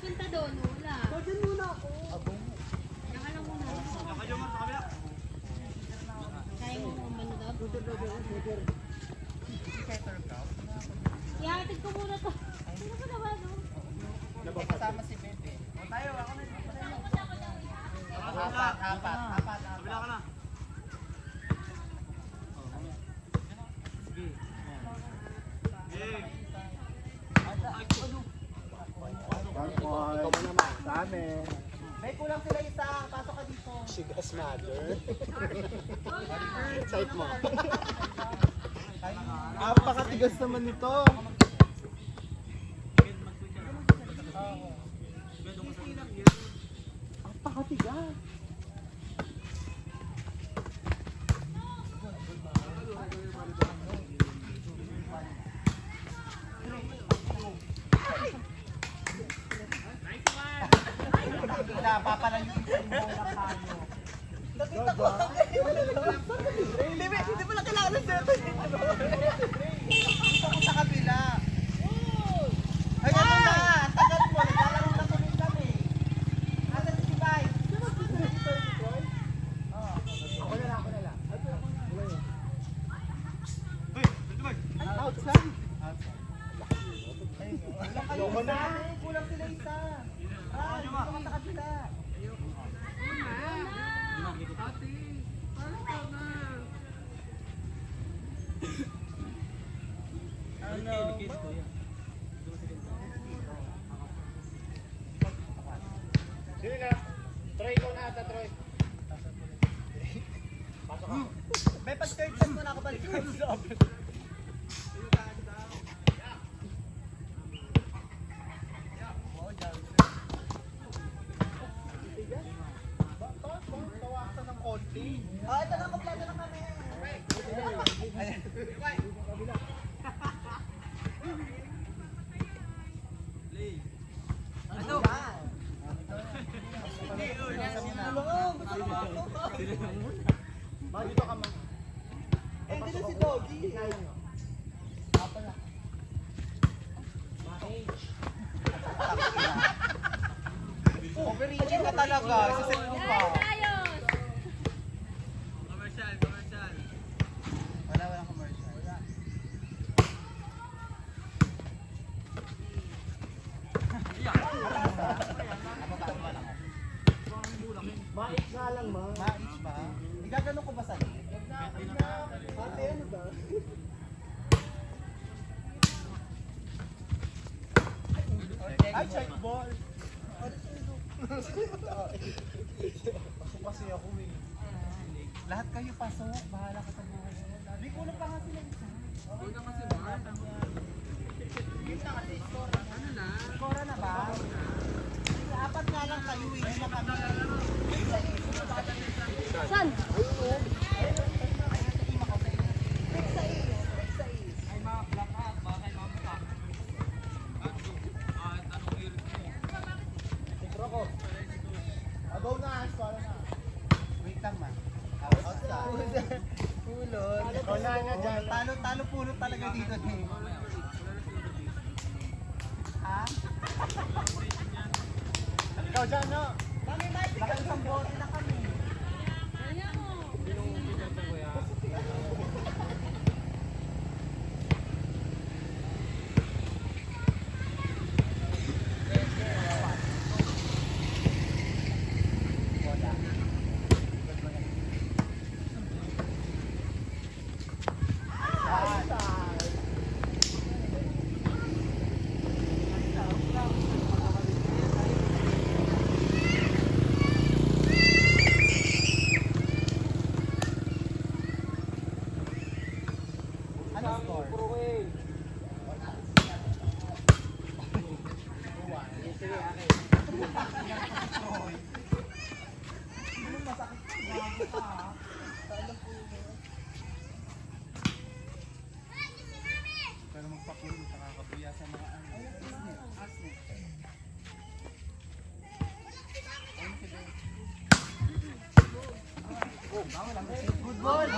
punta doon, wala. Diyan muna ako. Saka lang muna. Kaya mo umano daw? Ihatid ko muna to. Sino ko naman, no? Kasama si Bebe. O tayo, ako na. Apat. Kabila ka na. Ikaw mo naman. Sa amin. May kulang sila isa. Pasok ka dito. Shiga's mother. Site mo. Apakatigas naman nito. Apakatigas. Papalan yung isa yung bola kayo. Nakita ko. Hindi mo na kailangan ng seto. Dito ko sa kabila. Ay, ano na? Tagal mo. Naglalaro na tuloy kami. Asan si Bay? Ako na lang. Outside. Kulang na. Kulang sila isa. Dito ka sa kabila. Sige na. Troy ko na ata, Troy. Pasok ka. May pag-third set mo na ako balik. Tawasan ng konti. Ito na, kompleto na kami. Ano? Ma, dito ka ma. Eh, dito si Doggy. Overreaching ka talaga. Isaset mo pa. Ayos! Walang commercial. Mais nga lang, ma. Mais ba? Igagano ko ba sa lit? Ate, ano ba? Ay, check ball. Pasok kasi ako eh. Lahat kayo pasok. Bahala ka sa buhay. May kulang pa nga sila isa. Kulang kasi ba? Ano na? Skora na ba? Apat nga lang kayo eh. Hindi na kami. Saan? Intro ko. Agaw na, para na. Wait lang ma. Outside. Pulot. Wala na dyan. Talo pulot talaga dito eh. Ha? Ikaw dyan, no? Kami Mike, baka isang bote na kami. Kaya mo. Ano score? Pero magpakulo, nakakabuya sa mga ano. Asnet. Good ball!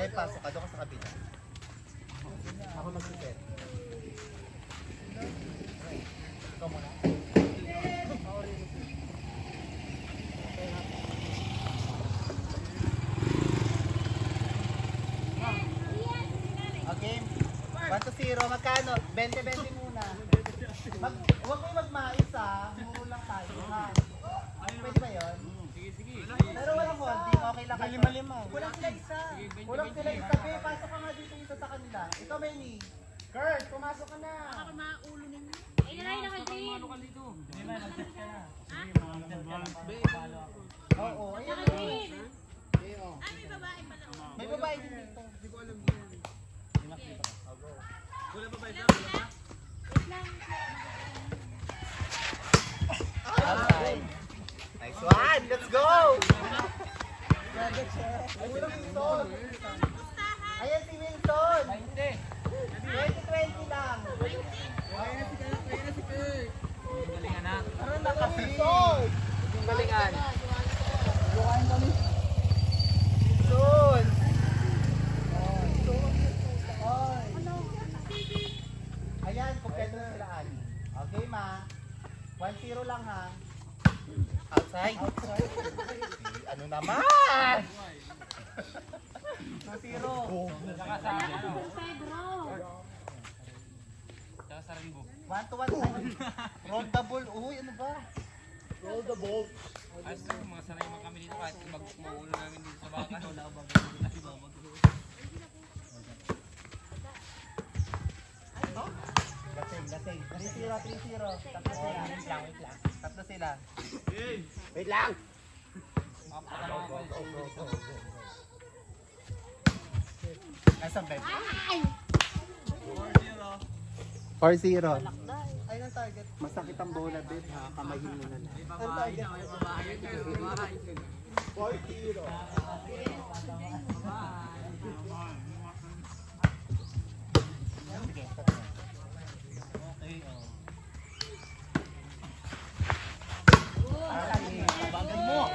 May pasok ka, doon ka sa kabila. Ako mag-set. Ikaw muna. Okay. 1-0. Magkano? 20-20 muna. Huwag mo magmais ha. Muro lang tayo ha. Pwede ba yun? Pero walang holding. Okay lang kayo. Lima-lima. Kulang sila isa. Kulang sila isa. Be, pasok ka nga dito isa sa kanila. Ikaw, Benny. Kurt, pumasok ka na. Baka maulo ninyo. Ay, nalay na ka-green. Oo, ayan. Naka-green. Ay, may babae pala. May babae din dito. Outside. Nice one. Let's go. Ay, walang Wilson. Ayan si Wilson. 20-20 lang. Ano na kasi? Galingan. Wilson. Ayan, kompleto na sila, Ali. Okay, ma. 1-0 lang, ha? Outside? Outside. Ano naman? 2-0. Kaya ka sa Pedro. 1-1. Roll the ball. Uy, ano ba? Roll the ball. Ayos lang, mga sanay man kami dito kahit mag-maulo namin dito sa baka. Lasing. 3-0. Tatlo sila. Wait lang. Tatlo sila. Wait lang. Nasaan, Ben? Ay! 4-0. Ayun ang target. Masakit ang bola, Ben. Kamahin mo na lang. Ang target. 4-0. Bagal mo.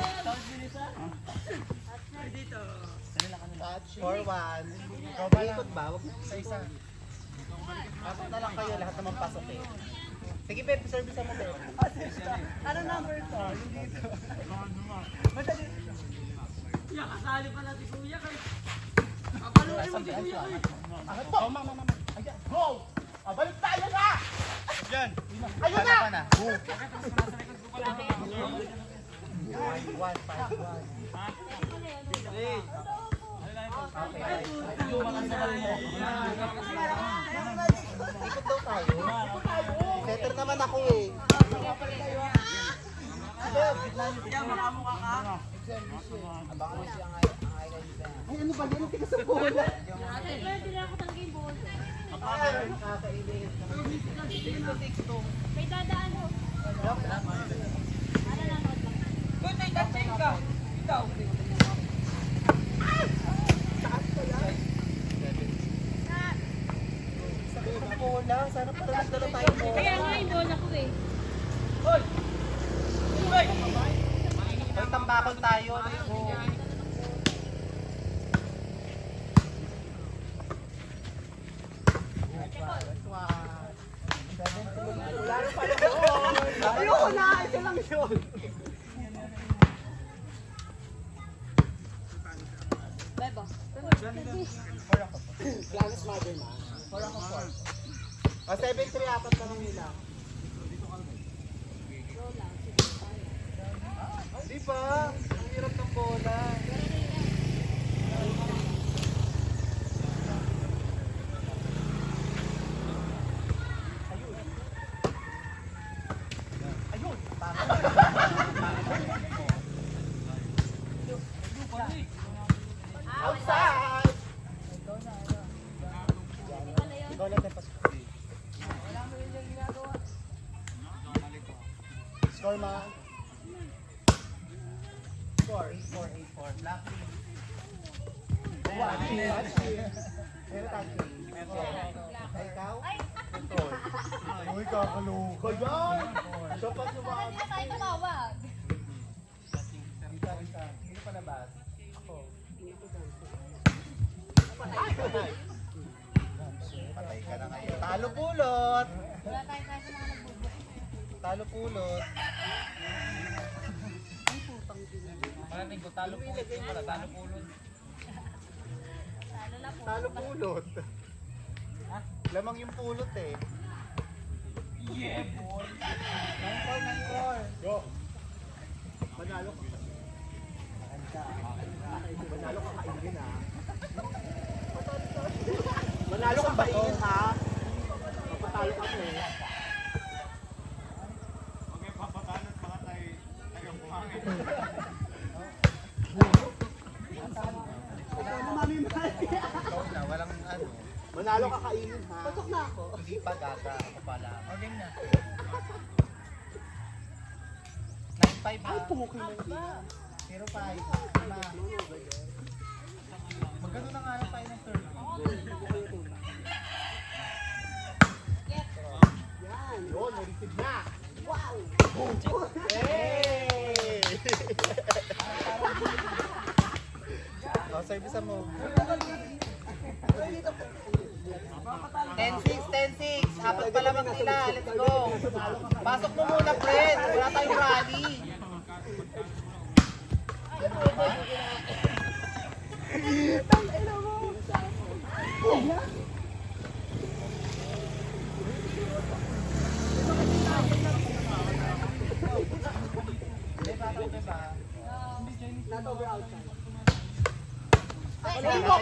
4-1. Ikot ba? Huwag mo isa-isa. Pasok na lang kayo. Lahat naman pasok eh. Sige, Ben. Service mo, Ben. Ano number to? Madali. Kasali pala si Kuya kay. Angat po. Mama. Ayan. Go! Balik tayo na! Diyan. Ayun na! 5-1. Ikot daw tayo. Setter naman ako eh. Ay, ano ba yan? Tigas sa bola. Pero hindi na ako talaga yung bola. Nakakainis. 6-2. May dadaan ho. Ano lang, wag lang. Good night, touching ka. Ikaw. Sakit ang bola. Sana pala nagdala tayo mo. Kaya nga yung bola ko eh. Hoy! Hoy! May tambakol tayo. Let's go. Ayoko na! Ito lang yun! Beba. Planet mother na. 7-3 apat na lang nila. Di ba? Ang hirap ng bola. Ayun! Outside! Ikaw lang tayo pasok. Score, ma. Score, 8-4. Lucky. Pero tayo. Ikaw? Control. Uy, kakaluka yan! Siya pa sumama. Hindi na tayo tumawag. Isa. Hindi pa nabas. Ako. Patay ka na ngayon. Talo pulot! Wala tayo sa mga nagbubuo. Talo pulot! Maraming ko, talo pulot. Wala, talo pulot. Talo na po. Talo pulot! Lamang yung pulot eh. Yeah, boy! 9-4. Go. Manalo ka. Manalo ka kainin ha. Manalo ka kainin ha. Papatalo ka po. Okay, papatalo at baka tayo kumangin. Ikaw na, walang ano. Manalo ka kainin ha. Pasok na ako. Hindi pa gaga. Ako pala. Okay na. 9-5 ha. Ay, puki na ba? 0-5. Tama. Magkano na nga lang tayo ng third? Yun, na-receive na. Hey! Oh, service mo. 10-6. Apat pa lamang nila. Let's go. Pasok mo muna, friend. Wala tayong rally.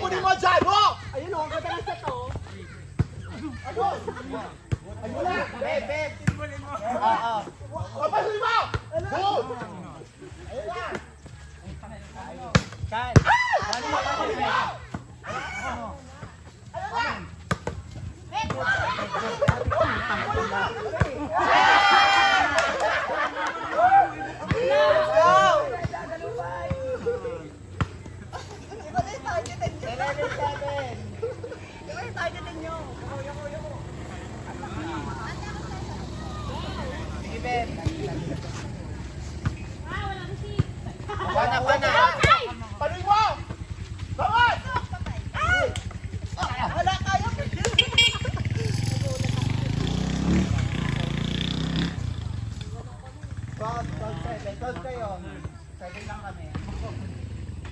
Kunin mo dyan, ho! Ayun o, ang ganda ng set o. Ano? Ayun na! Beb. Oo. Papasoy mo! Good! Ayun na! Kan. Pana. Panoy mo! Bawat! Wala kayo. Close kayo. 7 lang kami.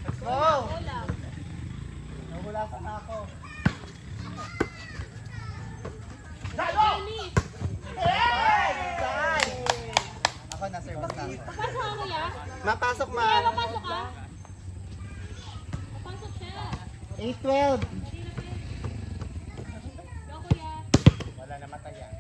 Let's go! Nahulasan na ako. Dalo! Hey! Ako na, service na ako. Papasok ka, kuya? Mapasok Kuya, man. papasok ka? Papasok siya. 8-12. Go, kuya. Wala na mata yan.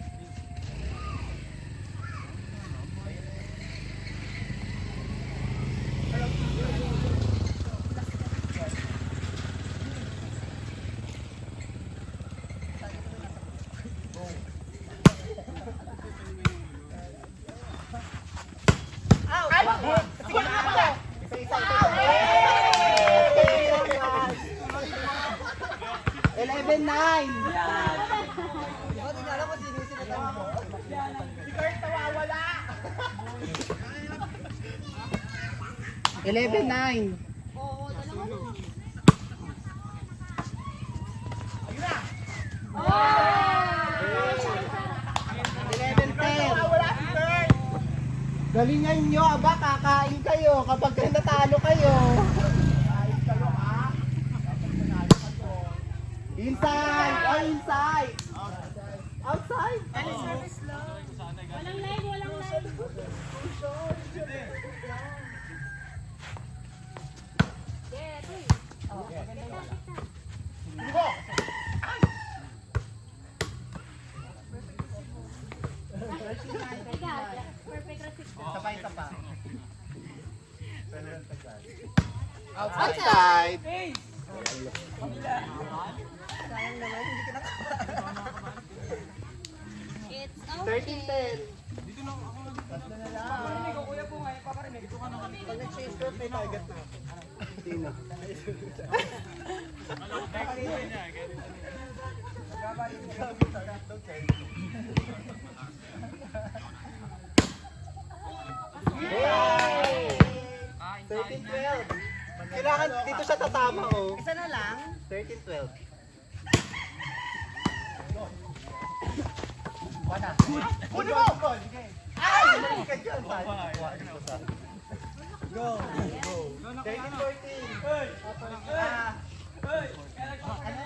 Isa-isa. 11-9. Si Kurt nawawala! 11-9. Oo, dalawa na. Ayun na! 11-10. Nawawala si Kurt! Galingan nyo, aba, kakain kayo kapag natalo kayo. Ayos kayo ha! Inside! Oh, inside! Outside! Walang live, walang live. Yeah, ito eh. Hindi mo! Teka, perfect receipt. Isa pa. Outside! It's 13-10. Kain, kain 13-12. na. Kailangan dito siya tatama, oh. Isa na lang. 13-12. Wala. Kunin mo! Ay! Hindi ka dyan. Go. Go. 13-14. Ah. Ano?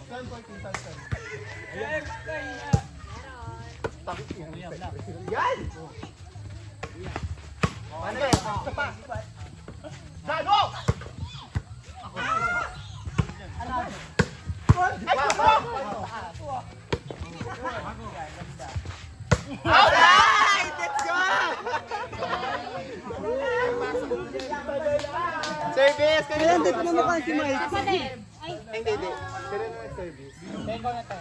12-14. Yan! Ano ba? Isa pa. Gago! Alright! Let's go! Service! Kaya hindi ko naman kasi Mike. Asa din? Ay, Hindi, hindi. Kaya na service. Tengo na to.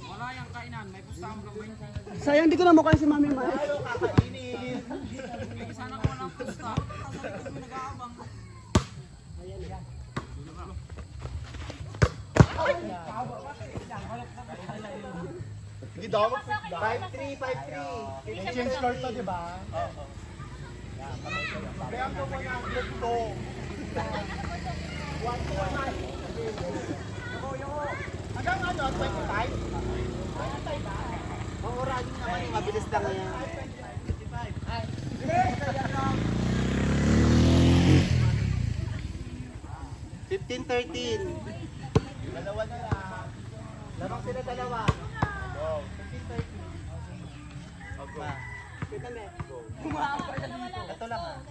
Wala yung kainan, may pustahan lang may. Sayang, hindi ko na mukha si Mami Mike. Ayaw kakainin. Sana ko walang pusta. Kasi may nag-aabang. Hindi daw mag-fit 5-3, 5-3. Change score to, di ba? Oo. Kaya ko mo na ang to. Hanggang ano, 25? Ang oras naman yung mabilis lang yan. 15-13. Dalawa na lang. Lamang sila dalawa. Go. 15-13. Go. Ma. Ito lang ah.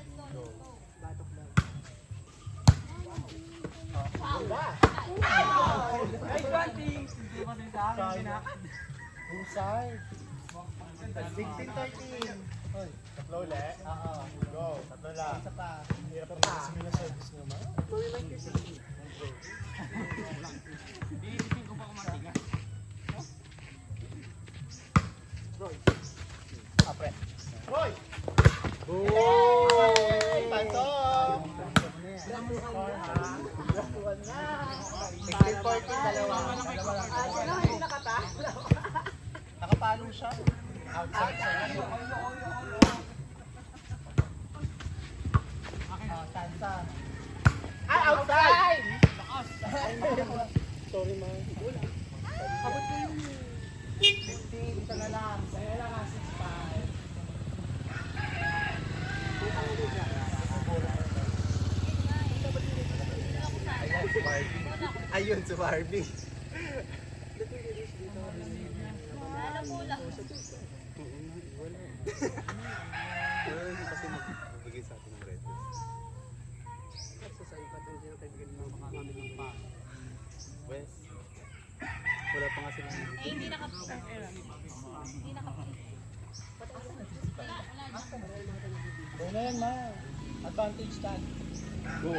Husay. 16-13. Tatlo ulit. Oo. Go. Tatlo lang. Isa pa. Hirap pa. Similar service naman. Iisipin ko pa kumatiga. Apre. Hoy! Hoy! Pasok! 16-14, dalawa. Nakapalo siya. Outside. Oh, tansa. Ay, outside! Sorry, ma. 15, isa na lang. Saya lang ah, 6-5. Ayun, si Barbie. alam mo lang. Kasi magbigay sa atin ng red. West. Wala pa nga sila. Eh, hindi nakapisa. Hindi nakapisa. Go na yan, ma. Advantage tag. Go.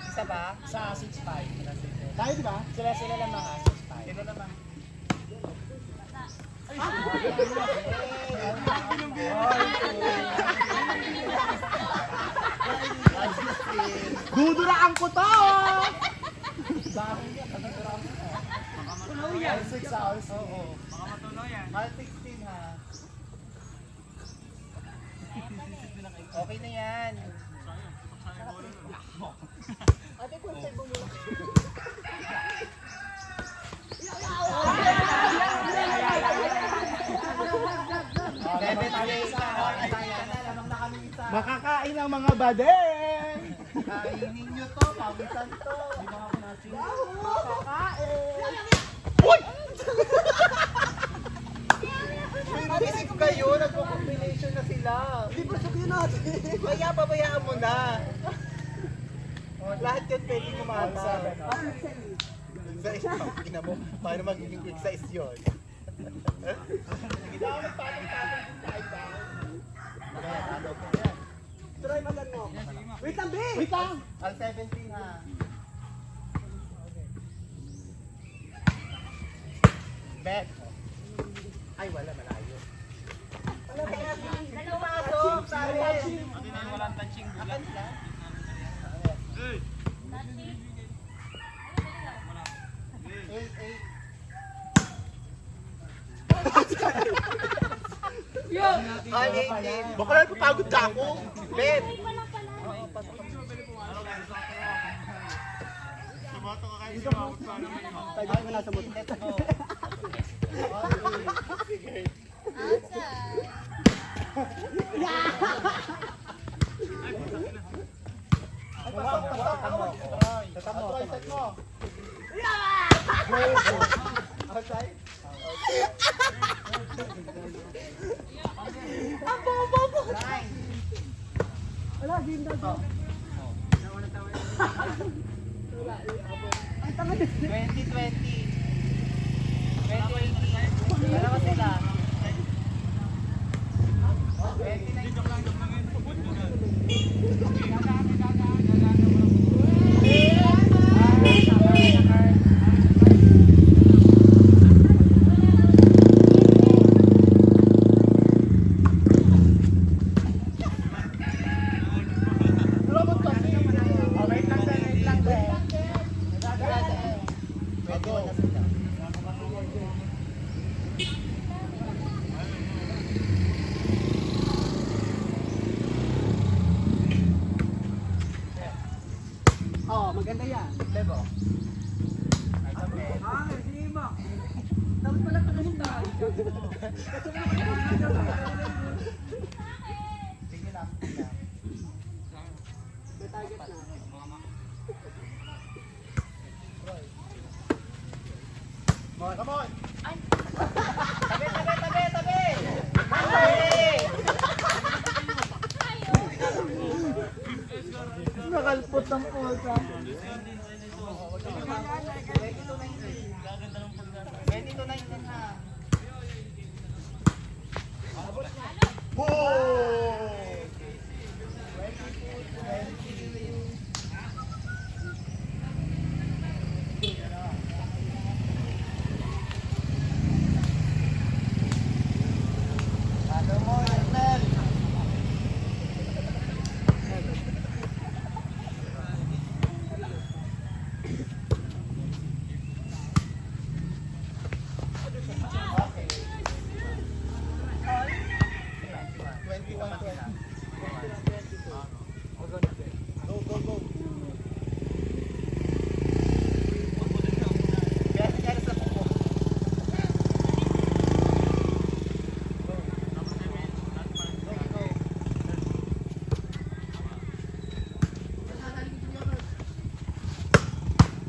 Isa ba? Sa 6-5. Tayo, di ba? Sila lang mga 6-5. Sila naman. Duduraan ko to! Tuloy yan. 6 hours. Oo. Baka matuloy yan. Mahal 16 ha. Okay na yan. Makakain ang mga badeng! Kainin nyo to, pawisan to. Makakain! Uy! Isip kayo, nagko-combination na sila. Hindi ba sabihin natin? Kaya pabayaan mo na. Lahat yan pwede kumata. Sa isang ina mo, paano magiging quick size yun? Hindi ako magpatong-patong kung tayo ba? Try magan mo. Wait lang, B! Wait lang! Al 17 ha. Bet. Ay, wala, malayo. Wala kaya, pumasok, sabi. Pati na yung walang touching bulat. Akan ka? Hey! 8-8. Baka lang papagod ka ako. Bet! Wala pala. Dito po. Tayo ko nasa motor. Let's go. Outside. Ay, pasok. Tatamo. Set mo. Outside. Ang bobo po. Nine. Wala, game na to. Ang tanga din. 2020. 2018. Dalawa sila. 2019. Oh, maganda yan. Lebo. Dapat pala pumunta. Sige lang. May target na. Come on. Tabi. Nakalpot ng pusa. 20 to 19 na. Ano mo, Arnel?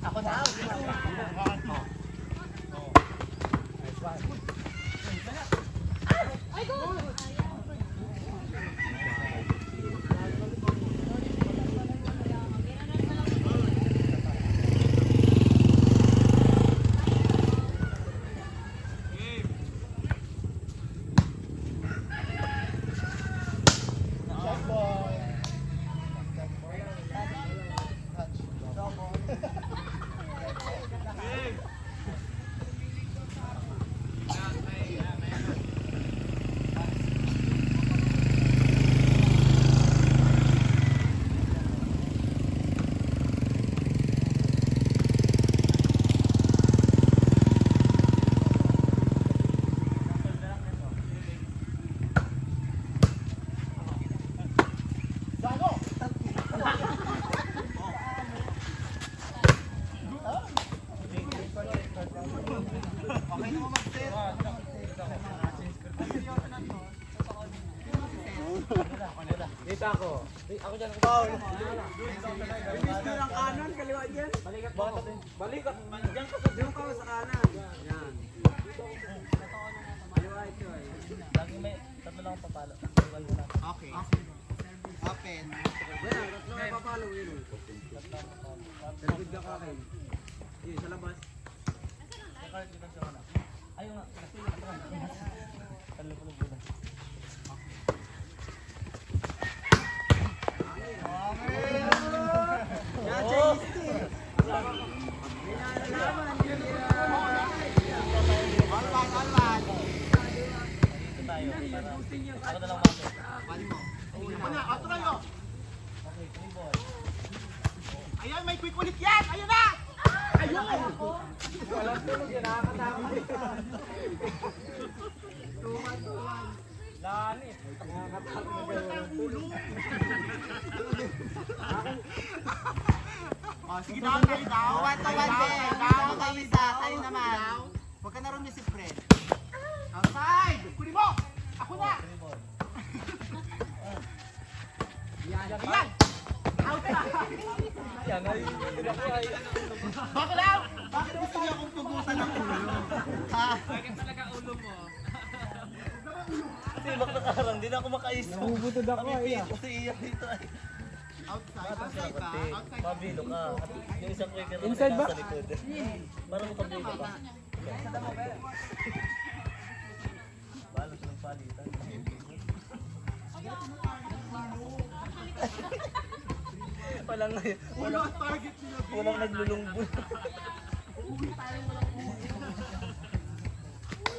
Ako na. Ay, go! Okay na mo mag-set. Dito ako. Ako dyan. Paul. Bilis ko ng kanan, kaliwa dyan. Balikat mo. Balikat. Diyan ka Doon ka sa kanan. Yan. Kaliwa ito eh. Lagi may tatlo lang papalo. Okay. Open. Wala, tatlo na papalo yun. Talagid ka kakin. Yun, sa labas. Ayun nga. Yan, Chinese team. Pinalalaman. Ako na lang masok. Ayan, may quick ulit yan! Ayan na! Ayun! Walang tulog yan. Nakakatakot. Lani. Nakakatakot na gano'n. Walang tulog. Sige daw, tayo daw. 1 to 1 din. Daw kayo isa, tayo naman. Huwag ka na rin si Fred. Outside! Kunin mo! Ako na! Yan! Outside! Bakit lang? Bakit gusto niyo akong pugutan ng ulo? Ha? Bakit talaga ulo mo? Kasi makakarang, di na ako makaisip. Bubutod ako ay. Kasi iyak dito ay. Outside ba? Outside ba? Mabilo ka. Yung isang quick na Inside ba? nasa likod. Para makabilo ka. Balos ng palitan. Walang naglulungbo.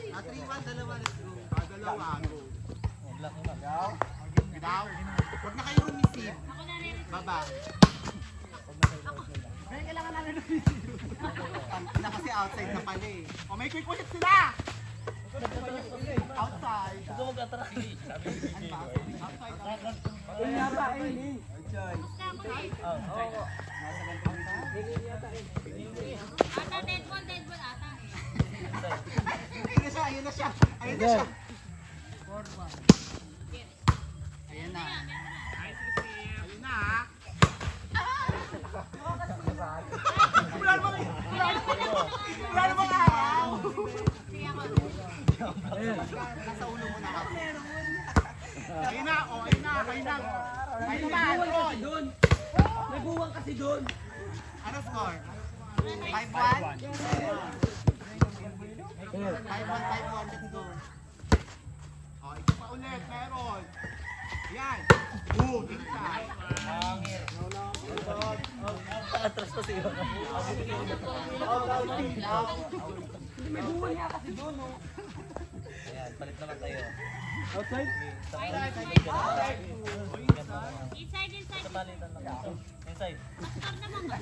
At 3-1, dalawa, let's go. Dalawa, go. Black na. Daw. Huwag na kayo rumisip. Baba. May kailangan namin rumisip. Na kasi outside na pala eh. O may quick ulit sila! Outside. Ito mag-attract. Outside. Ayun nga ba, ayun eh. Ata, dead ball ata eh. Ayun na siya. Ayun na siya. Ayun na. Ayun na ha. Wala namang araw. Sige ako. Nasa ulo mo na ako. Ayun na, oh, ayun na, ayun na. Ayun na, doon. May buwang kasi doon. Ano score? 5-1? 5-1, 5-1, let's go. Oh, ito pa ulit, meron. Yan. Inside. Atras pa siya. May buwang niya kasi doon, no? Ayan, palit naman tayo. Outside? Inside. Sa palitan lang. Inside. Stop naman ka.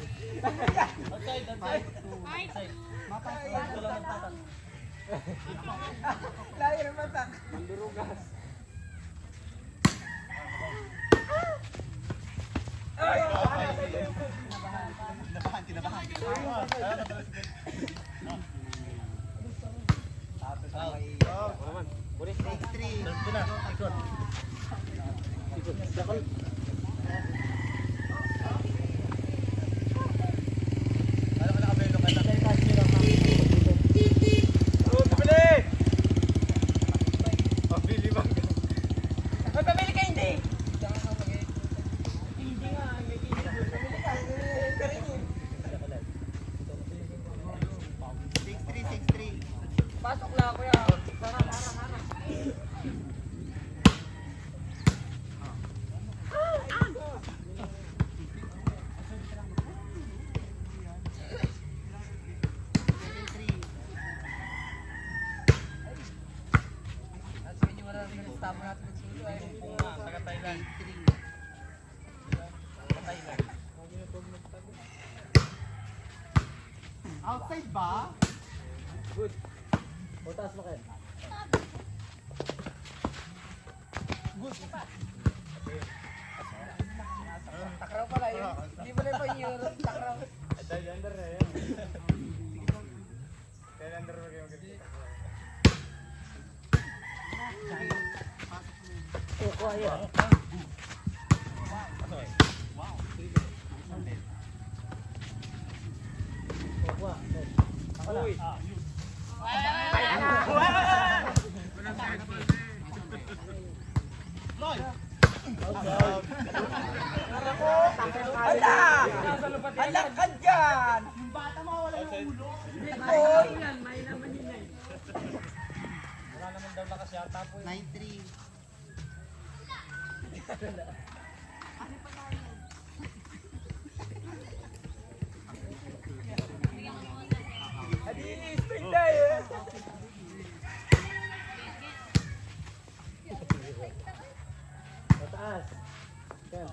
Outside, outside. 5-2. Ito lang nagtatak. Layer matak. Mandurugas. Kinabahan. Take 3. Third ko na. Ikot. Ano ka nakabelo ka na? Pabili ba? Ay, pabili ka hindi. Hindi nga, may hindi. Pabili ka. Pero yun. 6-3, 6-3. Pasok na ako yan. Harap. Outside ba? Good. Butas mo kayo. Takraw pala yun. Hindi mo na pa yung Euro. Takraw. Under na yan. Under mo kayo magkakita. Kukuha yan. Kukuha. Ako na. Ala! Alak ka dyan! Yung bata mo wala yung ulo. Oy! May naman yun eh. 9-3. Adi, spring tayo eh. Mataas. Yan.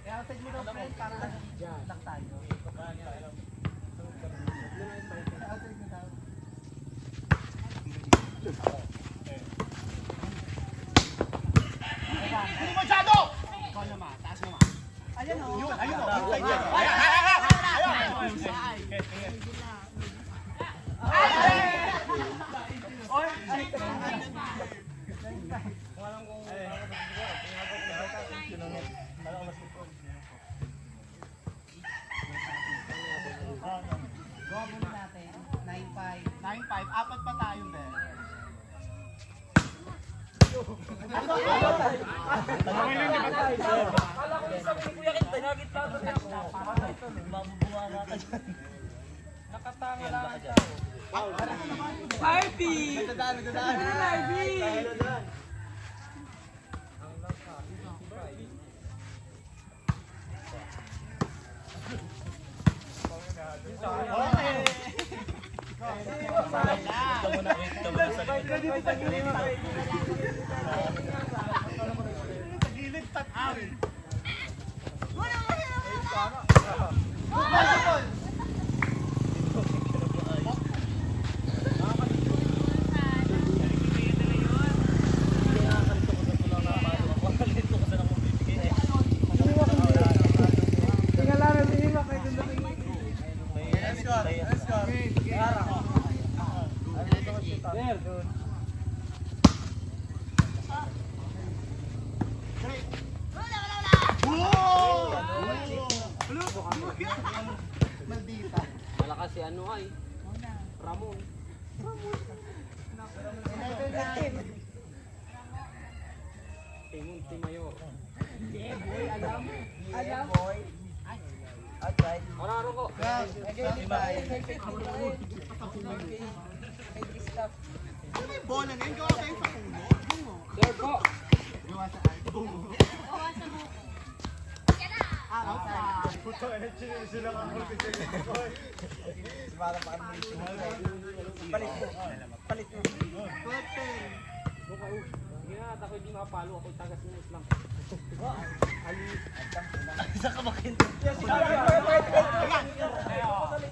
Kaya outside mo daw, friend, para lang tayo. Outside mo daw. Ayun, inside yan. Go muna natin. 9-5. 9-5, apat pa tayo, Ben. Kala ko yung sabi ni Kuya Ken, nagitla ko rin ako. Mabubuha ka dyan. Nakatanga lang ang tao. Party! Party! Gilid tatlo. Maldita. Malakas si ano ay. Ramon. 11-9. Timon Timayor. Alam? Outside. Mararo ko. Ano ba yung bola na yun? Gawa kayo sa puno. Third po. Gawa sa bungo. Bawa sa buko. Outside. Palit mo. Sige na, at ako hindi makapalo. Ako tagas minus lang. Isa ka makin.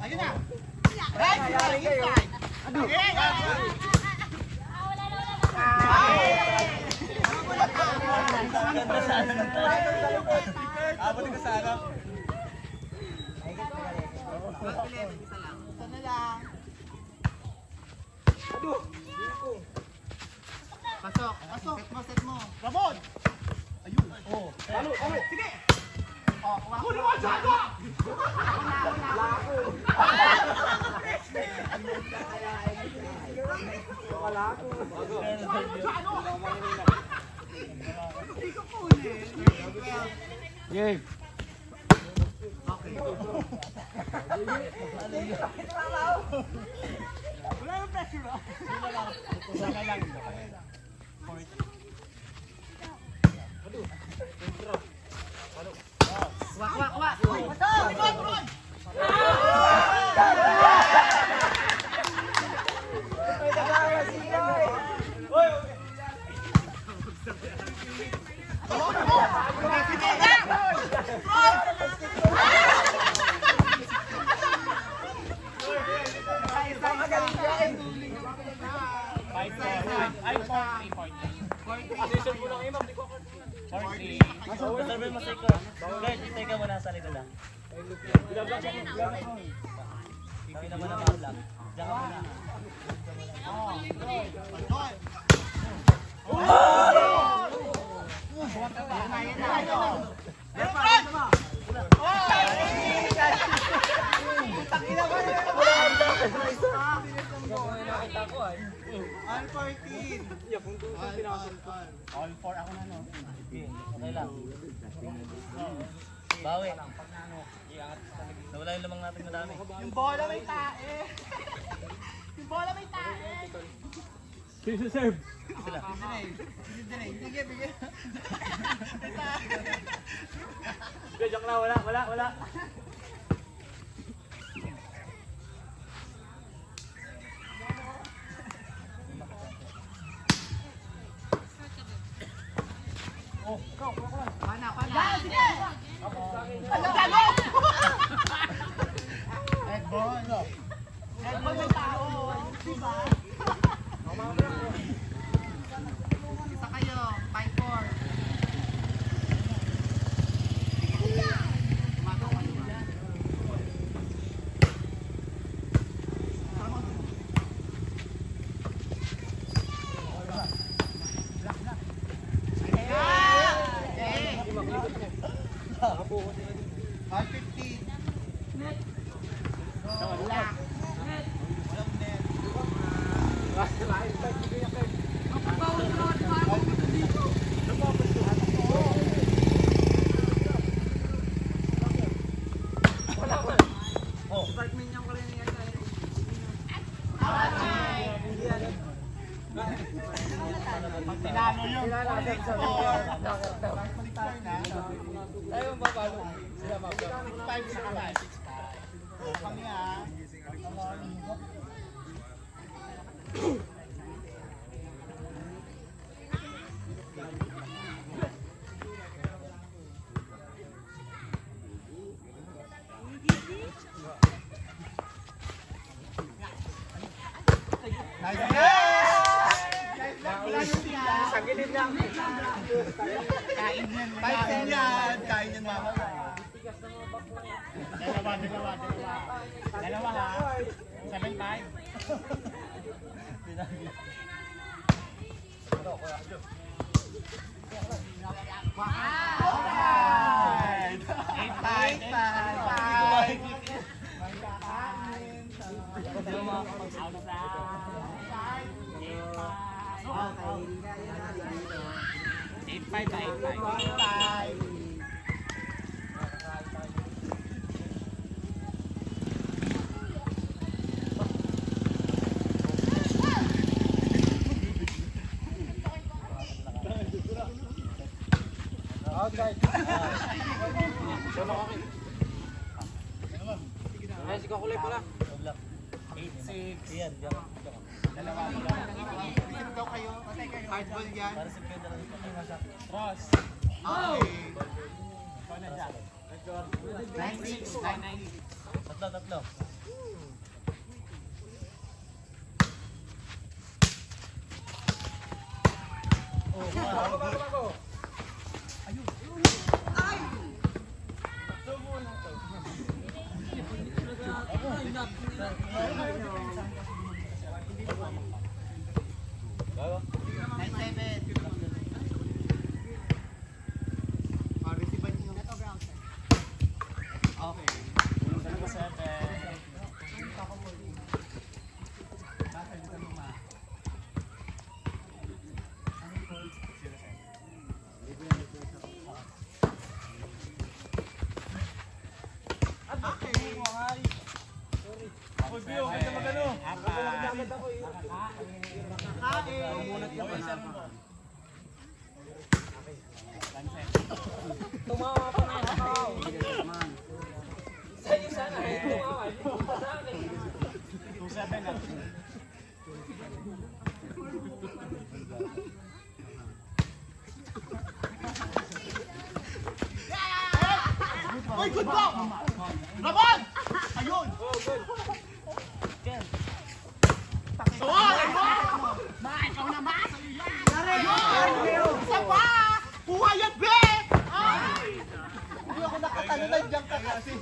Ayun na. Right, inside. Ganda sana ng tayo. Abot ka sana. Isa na lang. Pasok. Set mo. Ramon! Ayun. Oh. Sige. Oh, huli mo dyan! Hindi ko huli. Game. Wala yung pressure, ah. Position ko lang eh, ma'am. Di ko ako. 40. Sabi mo sa ikot. Guys, teka muna sa likod ah. Hindi naman na ma-vlog. Diyan ka muna. Nakita ko ay. All 14. All 4 ako na, no? Okay, okay lang. Bawi. Nawala yung lamang natin madami. Yung bola may tae. Yung bola may tae. Sino serve? Sila. Sige, bigyan. Joke na, wala. Headball. Headball may tao. Diba? Isa kayo. 5-4. Tinalo yung Sinanasag sa knocker daw. Tayo ang babalo. Sila babalo. 6'5 sa kamay. 6'5. Kami ah. Nice block! Sa gilid lang. Kain yan, kain yan mama. Dalawa ha. 7'5". Alright! 8'5". Outside. Ay, si Kakulay pala. 8'6". Yan. Dalawa. Dito daw kayo. Hardball yan. Cross. Okay. Ikaw na dyan. 9'6". 9'6". Tatlo. Tumawa pa na ako. Sa'yo sana. Tumawa. Hindi pa sa akin. 2'7" na. Uy, good block! Ramon! Ayun! Oh, good. Ikaw naman! Ayun! Isa pa! Buhay yan, be! Ay! Hindi ako nakatalunan dyan ka kasi.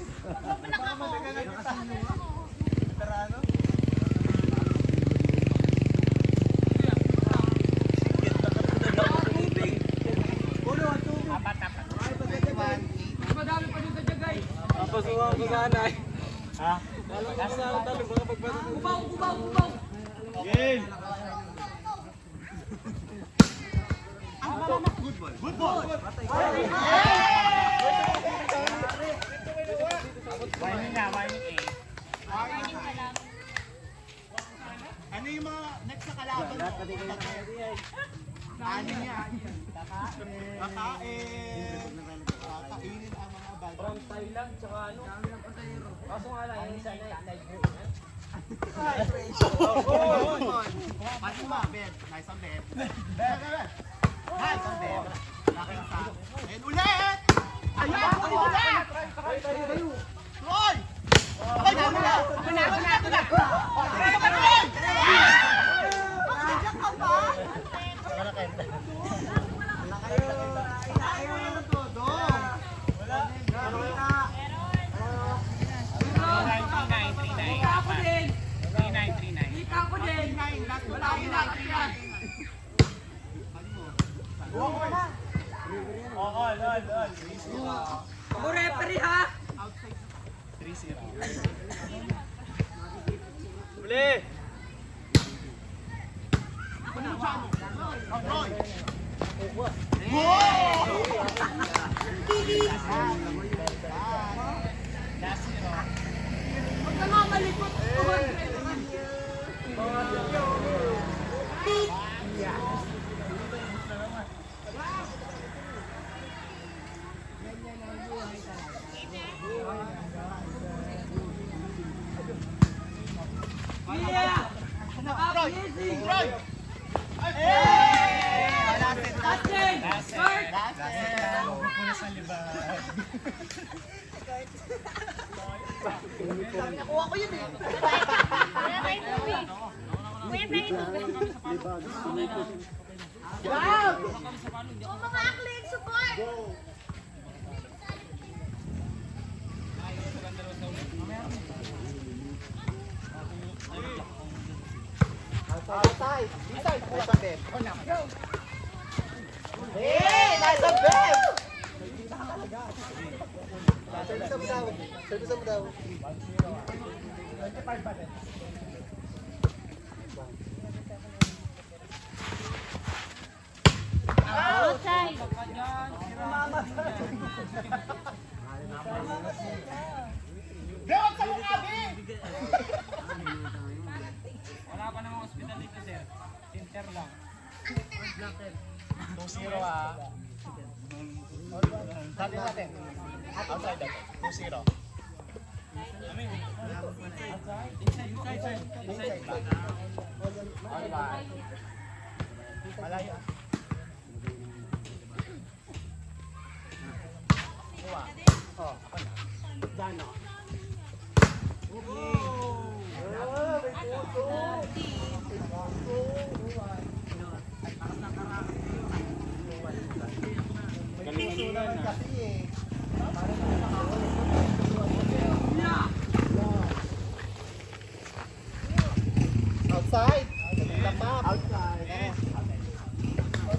Madami pa dito dyan, guys. Papasuhan ko sana eh. Ha? Lalong ko sa talo. Baka pagpapasuhan. Ubaw! Game! Good ball! Good ball! Whining na, whining A. Ano yung mga next na kalaban mo? Ano niya? Kakainin ang mga bad. From Thailand, tsaka ano. Kaso nga lang, yung isa na live group. Pati ba, Ben? Nice ang Ben. Nice ang Ben. Nakita. And ulit! Ayan! Ulit! Troy! Ay, Troy! Ako referee ha! 3-0. Uli! Troy! Huwag ka nga malikot! Troy! Troy! Nakuha ko yun eh. Kuya, may tubig. Kuya, may tubig. Wow! Oh, mga akling support! Outside. Inside. Nice one, Beb. Hey! Nice one, Beb! Service mo daw. Service mo daw. Outside. Gawag sa mukha, Be! Wala pa namang hospital dito, sir. Center lang. 2-0 ah. Sabi natin. Outside daw. 2-0. Inside ba? Alright. Malayo. Kuha. Oh, ako na. Dano. Outside. Lapap. Outside.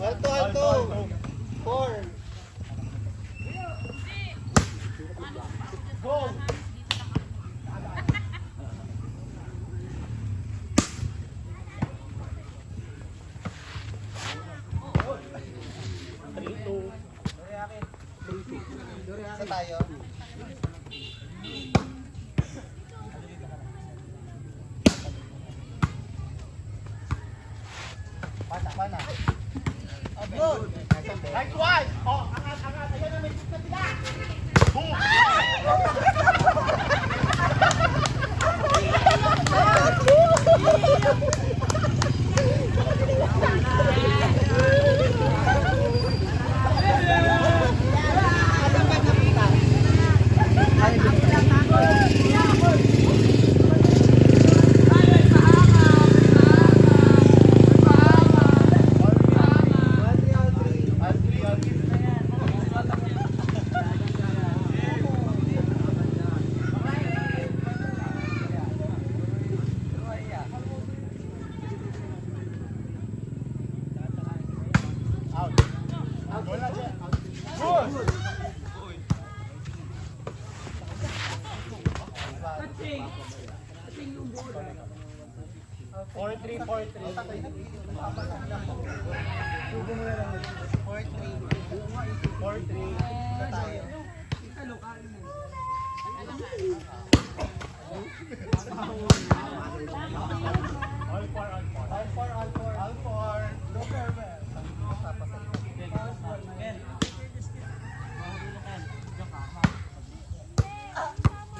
Alto, alto. 4. Go! Isa tayo. Pana. Good. Right one! Oh, angat. Ayan na, may shoot na sila! Boom!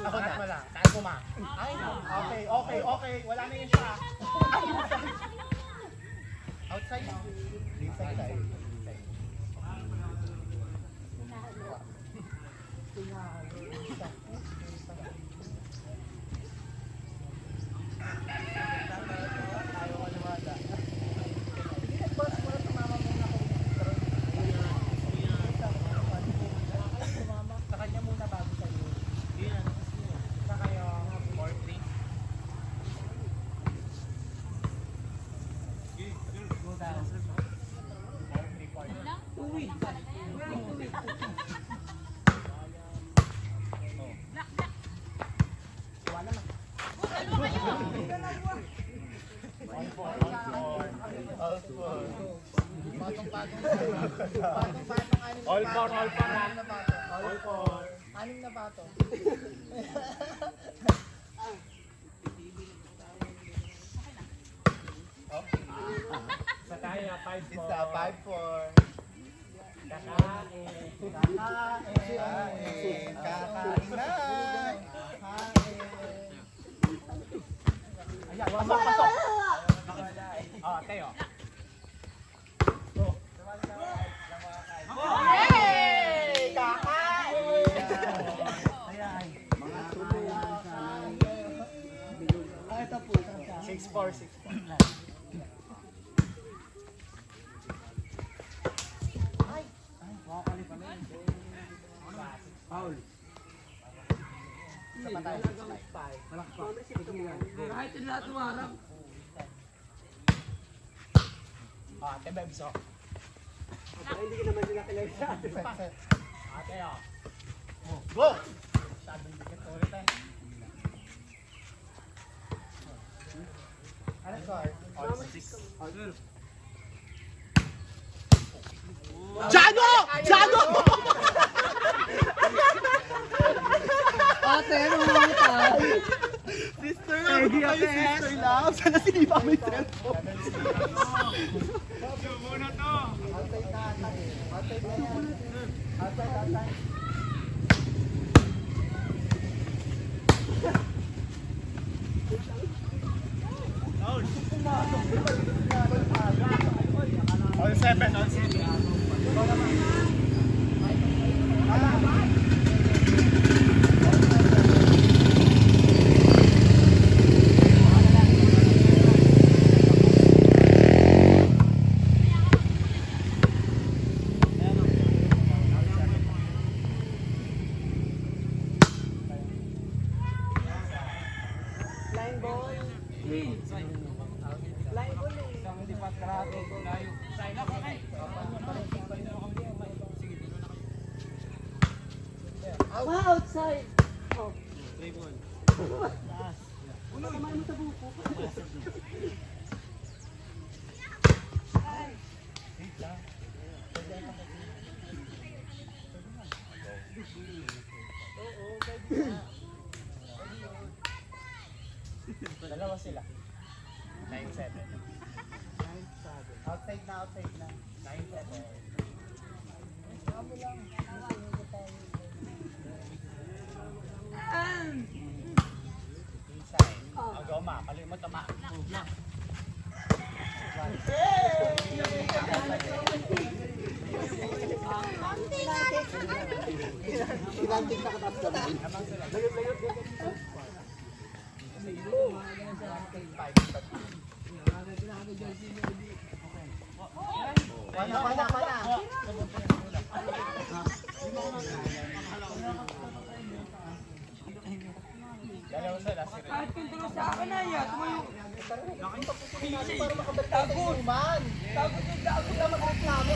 Ako na. Wala. Tayo kuma. Okay. Wala na yun siya. Outside. Inside tayo. Sa kanya muna bago sa'yo. Sa kayo, 4-3. All four. Anim na bato. Sa tayo, 5-4. Isa, 5-4. Kakain. Kakain na. Ayan, pasok. 6-4, 6-4. Ay! Foul. Isa pa tayo. Kahit yung lahat tumarang. Ate Bebs, oh. Hindi ka naman nila kilala sa atin. Ate, oh. Go! Sabing dikit ulit eh. Ano score? All 6. Jano! Jano! Ate, ano mga tayo? Sister love! Kayo sister love! Sana sinipa mo yung cellphone. Muna to. Outside na, outside na yan. Outside. All 7, all 7. Line ball. Line ball eh. Wow, outside. Oh. Tamahan mo sa buko. Dalawa sila. 9-7. Outside na. 9-7. Inside. Agoma, kalimot tama. Ilantik na katapos naman. Pana. Dalawa sila. Kahit kung tingin sa akin na yan, tumayo. Para makabalik tayo sa inuman. Tagod yung tagod. Wala magreklamo.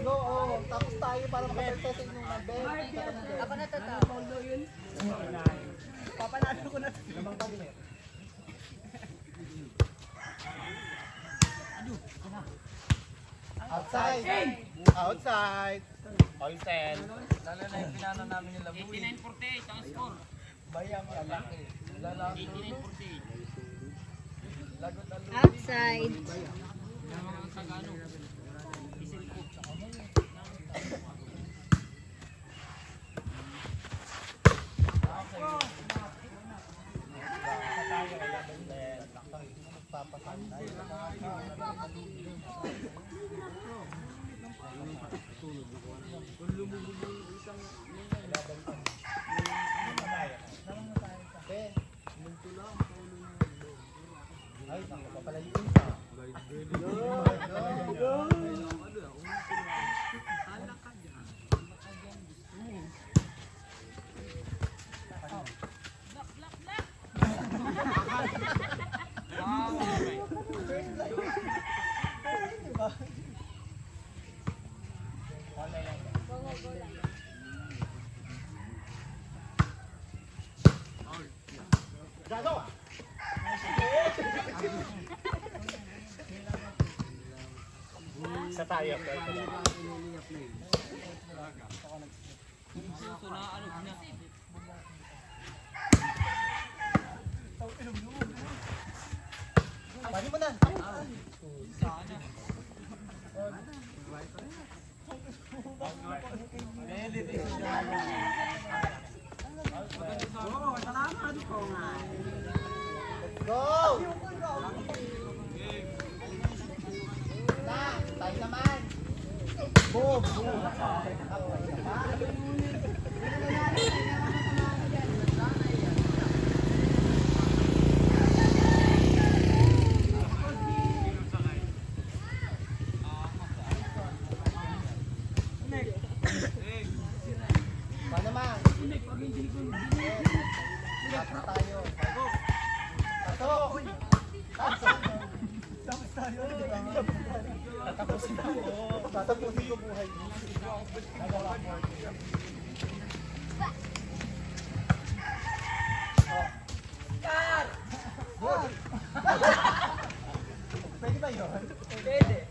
Oo. Tapos tayo para makabalik tayo sa inuman. Ako natatawa. Papanalo ko na. Lamang kabinet. Outside. All 10. Lalo na yung pinano namin nila. 89-48 ang score. Bayang lalaki. 89-48. Outside. Ay, naku pa pala yung isa. Gagawa. Sa tayo. Paano mo na? Go! Na, tayo naman. Boom! Boom! Tapos tayo. Pasok! Tapos tayo. Tatapusin ako. Tatapusin ko buhay. Car! Pwede ba yun? Pwede.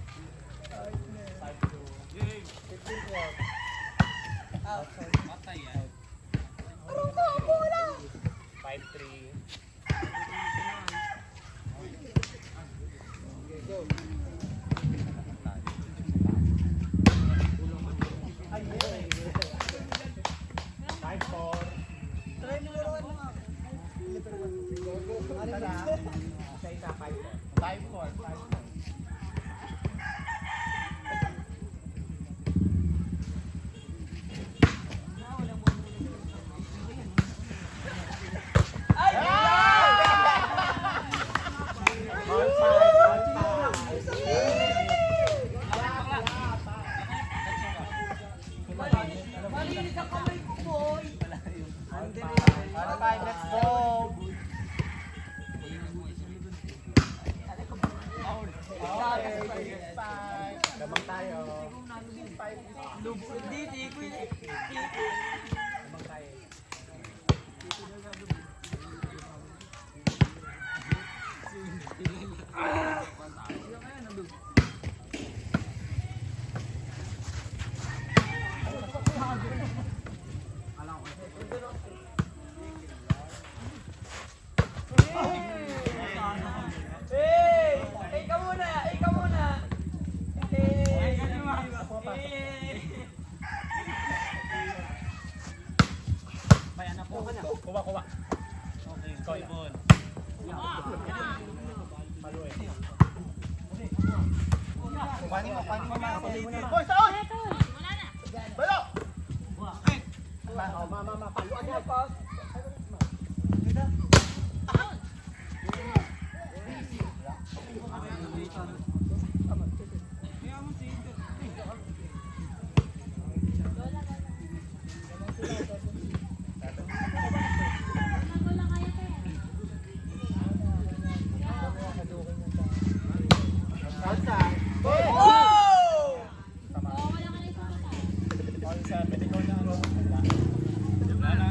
15 yards. Patay yan. 5-3. Malinis ang kamay ko, boy. Ano tayo? Let's go! Lamang tayo. Hindi, tikoy. Lamang tayo. Hey! Ikaw muna! Ikaw muna! Hey! Kuha. Okay, ikaw yan. Paano mo mga boy, saon! Balo! Paluan mo pa. Outside. Oh! Outside. Ikaw na ano. Ikaw na.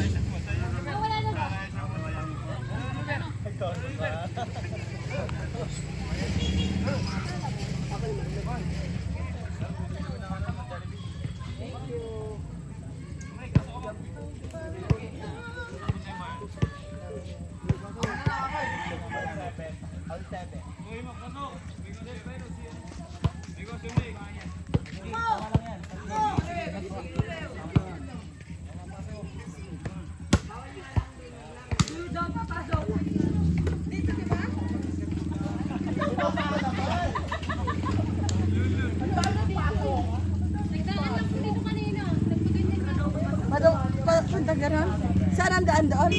Punta ganon? Saan ang daan doon?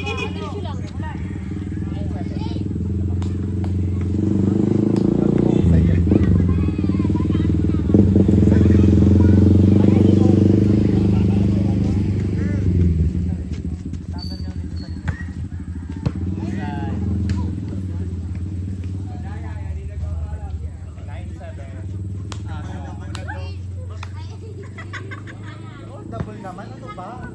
Double naman, ano ba?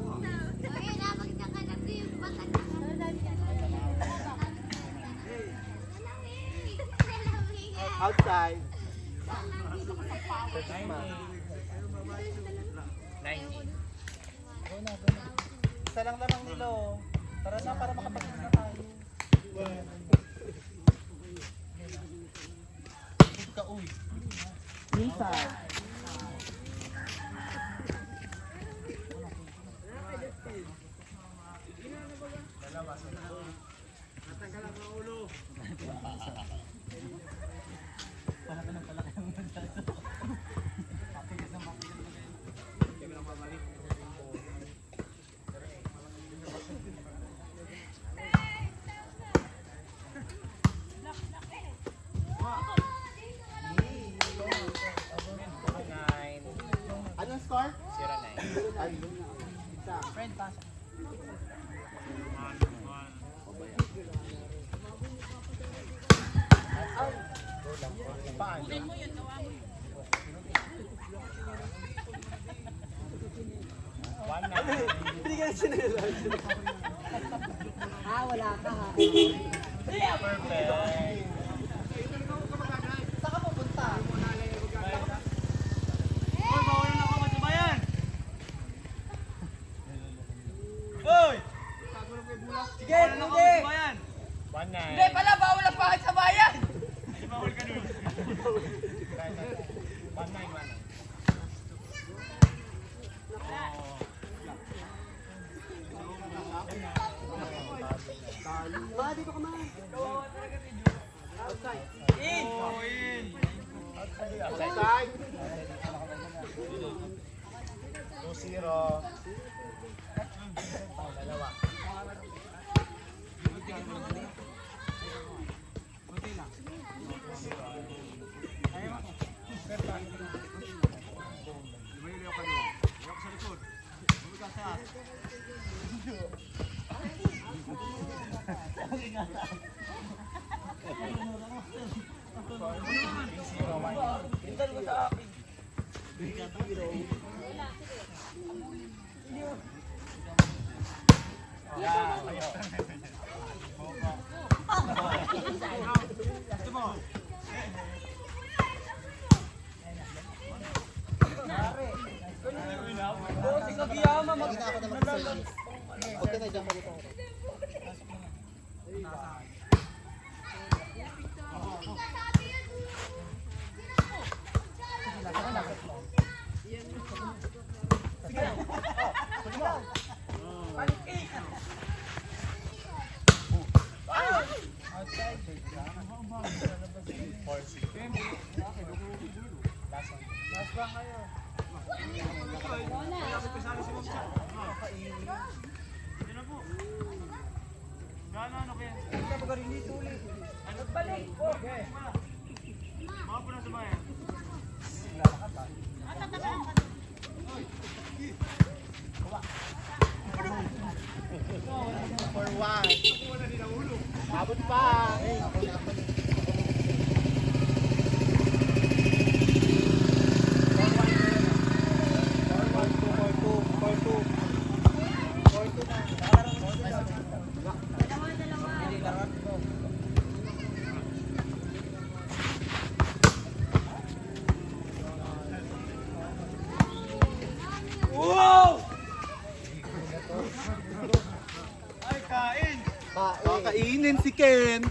Outside. 90. Isa lang lamang nila oh. Tara na para makapag-isa na tayo. Ka uy. Lisa. Hindi ka sinilod. Wala ka ha. Perfect. Saan ka pupunta? Hoy, bawal na ako matubayan! Hoy! Sige, hindi. Hindi pala, bawal ang pangit sa bayan! Bawal ka nun. Ma, dito ka ma. Oh, in! Outside. 2-0. Dalawa. Lumayo ka doon. Lumayo ka sa likod. Lumayo ka sa taas. Gusto mo? Hindi na ako na mag-service. Okay na, dyan mo dito. Ano kaya? Nagbalik! Mga po na sa bayan. For 1. Abot pa. Ay, kain! Kakainin si Ken.